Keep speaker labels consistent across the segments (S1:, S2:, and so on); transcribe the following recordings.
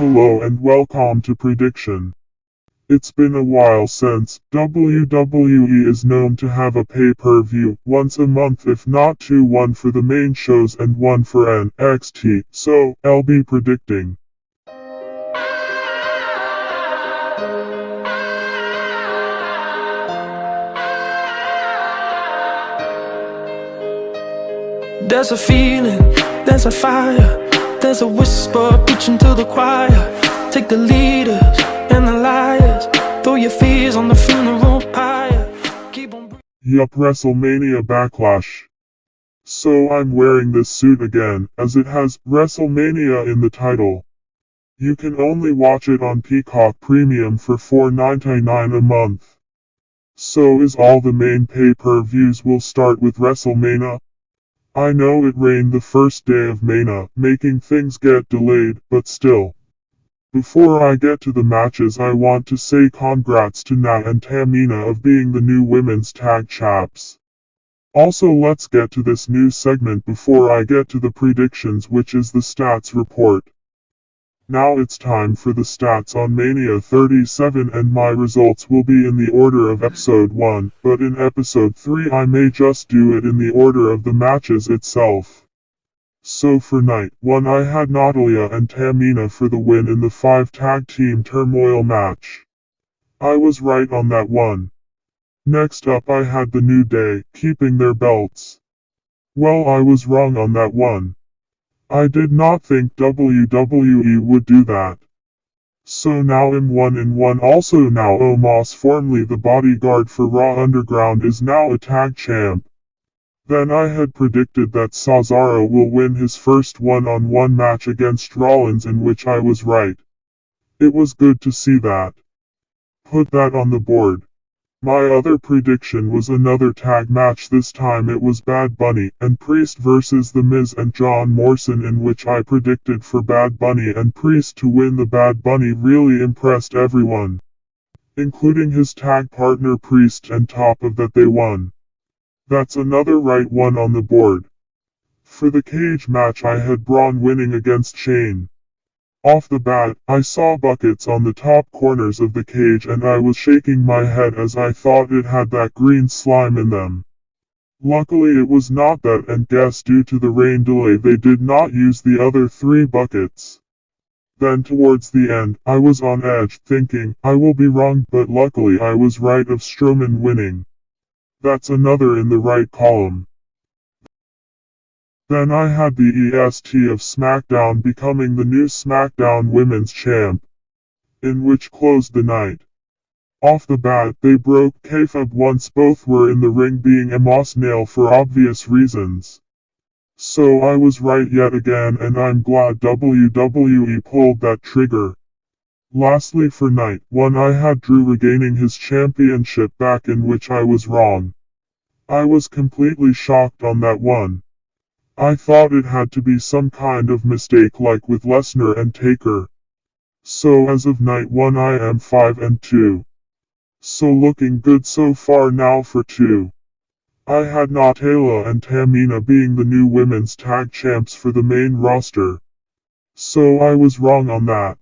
S1: Hello and welcome to Prediction. It's been a while since WWE is known to have a pay-per-view once a month, if not two, one for the main shows and one for NXT, so I'll be predicting.
S2: There's a feeling, there's a fire, there's a whisper preaching to the choir. Take the leaders and the liars, throw your fears on the funeral pyre. Keep on
S1: Yup, Wrestlemania Backlash. So I'm wearing this suit again, as it has Wrestlemania in the title. You can only watch it on Peacock Premium for $4.99 a month. So is all the main pay-per-views will start with Wrestlemania? I know it rained the first day of Mania, making things get delayed, but still. Before I get to the matches, I want to say congrats to Nat and Tamina of being the new women's tag champs. Also, let's get to this new segment before I get to the predictions, which is the stats report. Now it's time for the stats on Mania 37, and my results will be in the order of episode 1, but in episode 3 I may just do it in the order of the matches itself. So for night 1 I had Natalya and Tamina for the win in the 5 tag team turmoil match. I was right on that one. Next up I had the New Day, keeping their belts. Well, I was wrong on that one. I did not think WWE would do that. So now I'm 1-1. Also now Omos, formerly the bodyguard for Raw Underground, is now a tag champ. Then I had predicted that Cesaro will win his first one-on-one match against Rollins, in which I was right. It was good to see that. Put that on the board. My other prediction was another tag match. This time it was Bad Bunny and Priest versus The Miz and John Morrison, in which I predicted for Bad Bunny and Priest to win. The Bad Bunny really impressed everyone, including his tag partner Priest, and top of that they won. That's another right one on the board. For the cage match I had Braun winning against Shane. Off the bat, I saw buckets on the top corners of the cage and I was shaking my head as I thought it had that green slime in them. Luckily it was not that, and guess due to the rain delay they did not use the other 3 buckets. Then towards the end, I was on edge, thinking, I will be wrong, but luckily I was right of Strowman winning. That's another in the right column. Then I had the EST of SmackDown becoming the new SmackDown Women's Champ, in which closed the night. Off the bat, they broke kayfabe once both were in the ring, being Amos Nail for obvious reasons. So I was right yet again, and I'm glad WWE pulled that trigger. Lastly for night 1 I had Drew regaining his championship back, in which I was wrong. I was completely shocked on that one. I thought it had to be some kind of mistake like with Lesnar and Taker. So as of night 1 I am 5-2. So looking good so far. Now for 2. I had Natalya and Tamina being the new women's tag champs for the main roster. So I was wrong on that.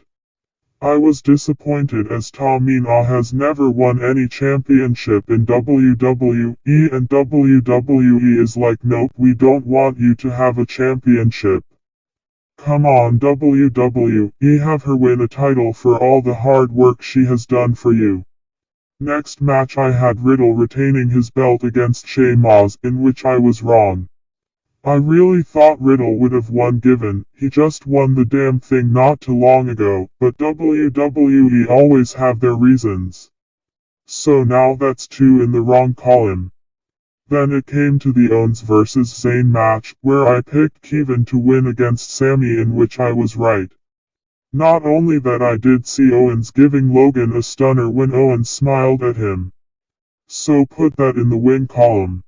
S1: I was disappointed as Tamina has never won any championship in WWE, and WWE is like, nope, we don't want you to have a championship. Come on WWE, have her win a title for all the hard work she has done for you. Next match I had Riddle retaining his belt against Sheamus, in which I was wrong. I really thought Riddle would have won, given he just won the damn thing not too long ago, but WWE always have their reasons. So now that's 2 in the wrong column. Then it came to the Owens vs Zayn match, where I picked Kevin to win against Sami, in which I was right. Not only that, I did see Owens giving Logan a stunner when Owens smiled at him. So put that in the win column.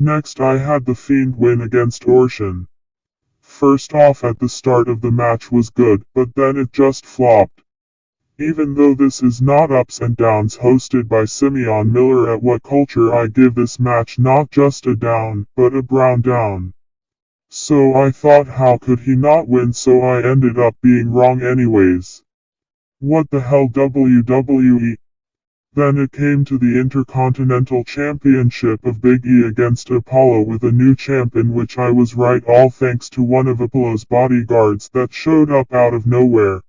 S1: Next I had The Fiend win against Orton. First off, at the start of the match was good, but then it just flopped. Even though this is not Ups and Downs hosted by Simeon Miller at What Culture, I give this match not just a down, but a brown down. So I thought how could he not win, so I ended up being wrong anyways. What the hell, WWE? Then it came to the Intercontinental Championship of Big E against Apollo with a new champ, in which I was right, all thanks to one of Apollo's bodyguards that showed up out of nowhere.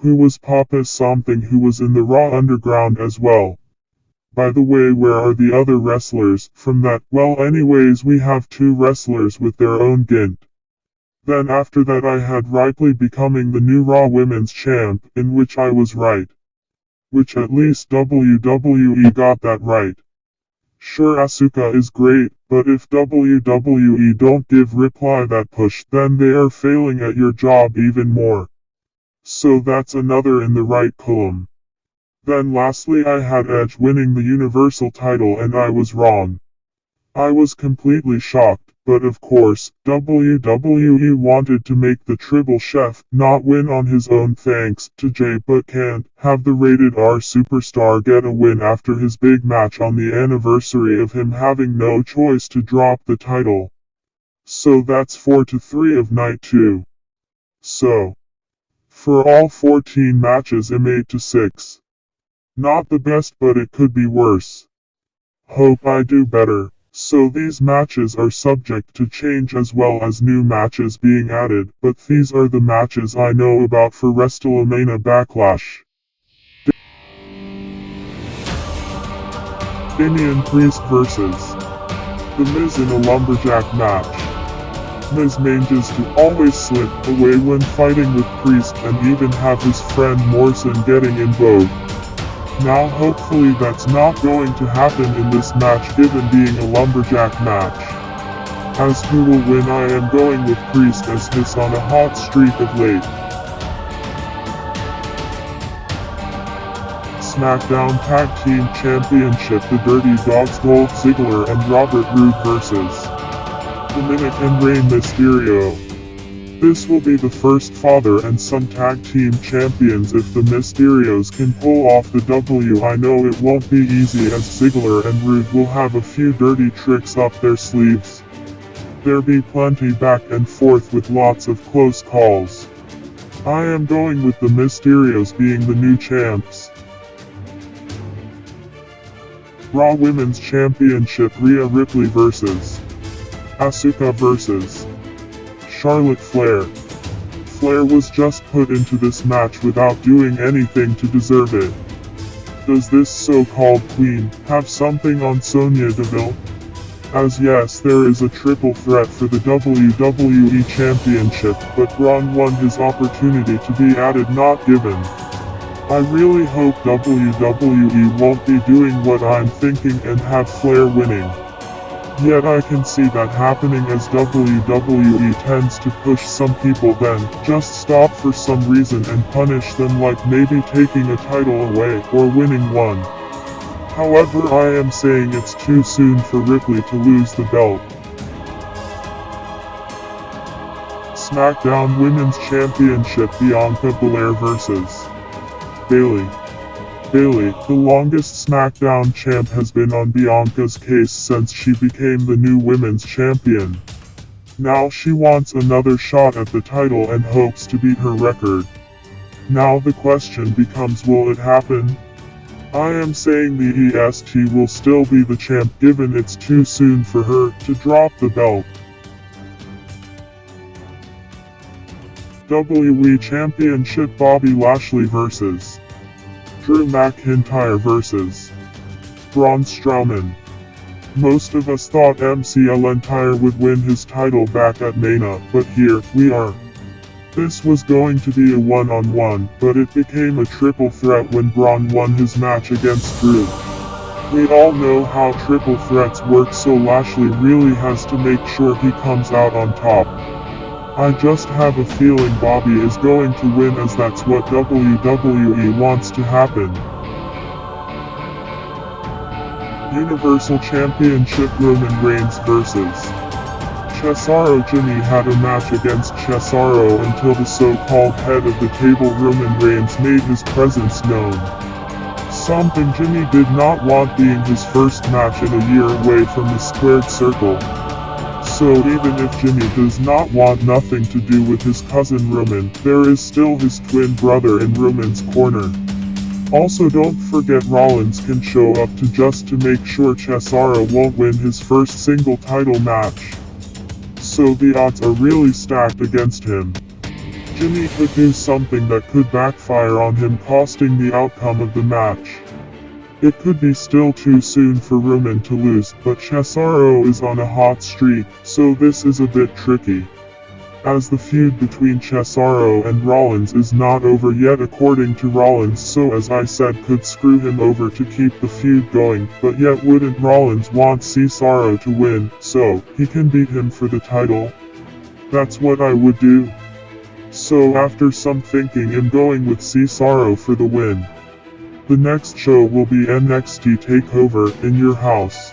S1: Who was Papa something, who was in the Raw Underground as well. By the way, where are the other wrestlers from that? Well, anyways, we have two wrestlers with their own gint. Then after that I had Ripley becoming the new Raw Women's Champ, in which I was right. Which at least WWE got that right. Sure, Asuka is great, but if WWE don't give Ripley that push, then they are failing at your job even more. So that's another in the right column. Then lastly I had Edge winning the Universal title, and I was wrong. I was completely shocked, but of course, WWE wanted to make the Tribal Chef not win on his own thanks to Jay, but can't have the Rated R superstar get a win after his big match on the anniversary of him having no choice to drop the title. So that's 4-3 of night 2. So, for all 14 matches I'm 8-6. Not the best, but it could be worse. Hope I do better. So these matches are subject to change as well as new matches being added, but these are the matches I know about for Wrestlemania Backlash. Damian Priest vs. The Miz in a lumberjack match. Miz manages to always slip away when fighting with Priest and even have his friend Morrison getting involved. Now hopefully that's not going to happen in this match, given being a lumberjack match. As who will win, I am going with Priest, as he's on a hot streak of late. SmackDown Tag Team Championship, the Dirty Dogs Dolph Ziggler and Robert Roode vs. Dominic and Rey Mysterio. This will be the first father and son tag team champions if the Mysterios can pull off the W. I know it won't be easy, as Ziggler and Roode will have a few dirty tricks up their sleeves. There'll be plenty back and forth with lots of close calls. I am going with the Mysterios being the new champs. Raw Women's Championship, Rhea Ripley vs. Asuka vs. Charlotte Flair. Flair was just put into this match without doing anything to deserve it. Does this so-called queen have something on Sonya Deville? As yes, there is a triple threat for the WWE Championship, but Braun won his opportunity to be added, not given. I really hope WWE won't be doing what I'm thinking and have Flair winning. Yet I can see that happening, as WWE tends to push some people then just stop for some reason and punish them, like maybe taking a title away or winning one. However, I am saying it's too soon for Ripley to lose the belt. SmackDown Women's Championship, Bianca Belair vs. Bayley. Bayley, the longest SmackDown champ, has been on Bianca's case since she became the new women's champion. Now she wants another shot at the title and hopes to beat her record. Now the question becomes, will it happen? I am saying the EST will still be the champ, given it's too soon for her to drop the belt. WWE Championship, Bobby Lashley vs. Drew McIntyre vs. Braun Strowman. Most of us thought McIntyre would win his title back at Mania, but here we are. This was going to be a one-on-one, but it became a triple threat when Braun won his match against Drew. We all know how triple threats work, so Lashley really has to make sure he comes out on top. I just have a feeling Bobby is going to win, as that's what WWE wants to happen. Universal Championship, Roman Reigns vs. Cesaro. Jimmy had a match against Cesaro until the so-called head of the table, Roman Reigns, made his presence known. Something Jimmy did not want, being his first match in a year away from the squared circle. So even if Jimmy does not want nothing to do with his cousin Roman, there is still his twin brother in Roman's corner. Also don't forget Rollins can show up just to make sure Cesaro won't win his first single title match. So the odds are really stacked against him. Jimmy could do something that could backfire on him, costing the outcome of the match. It could be still too soon for Roman to lose, but Cesaro is on a hot streak, so this is a bit tricky. As the feud between Cesaro and Rollins is not over yet according to Rollins, so as I said could screw him over to keep the feud going, but yet wouldn't Rollins want Cesaro to win, so he can beat him for the title? That's what I would do. So after some thinking I'm going with Cesaro for the win. The next show will be NXT TakeOver in your house.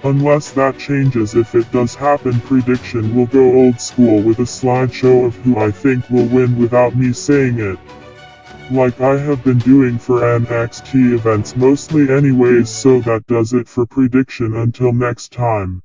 S1: Unless that changes. If it does happen, prediction will go old school with a slideshow of who I think will win without me saying it. Like I have been doing for NXT events mostly anyways, so that does it for prediction until next time.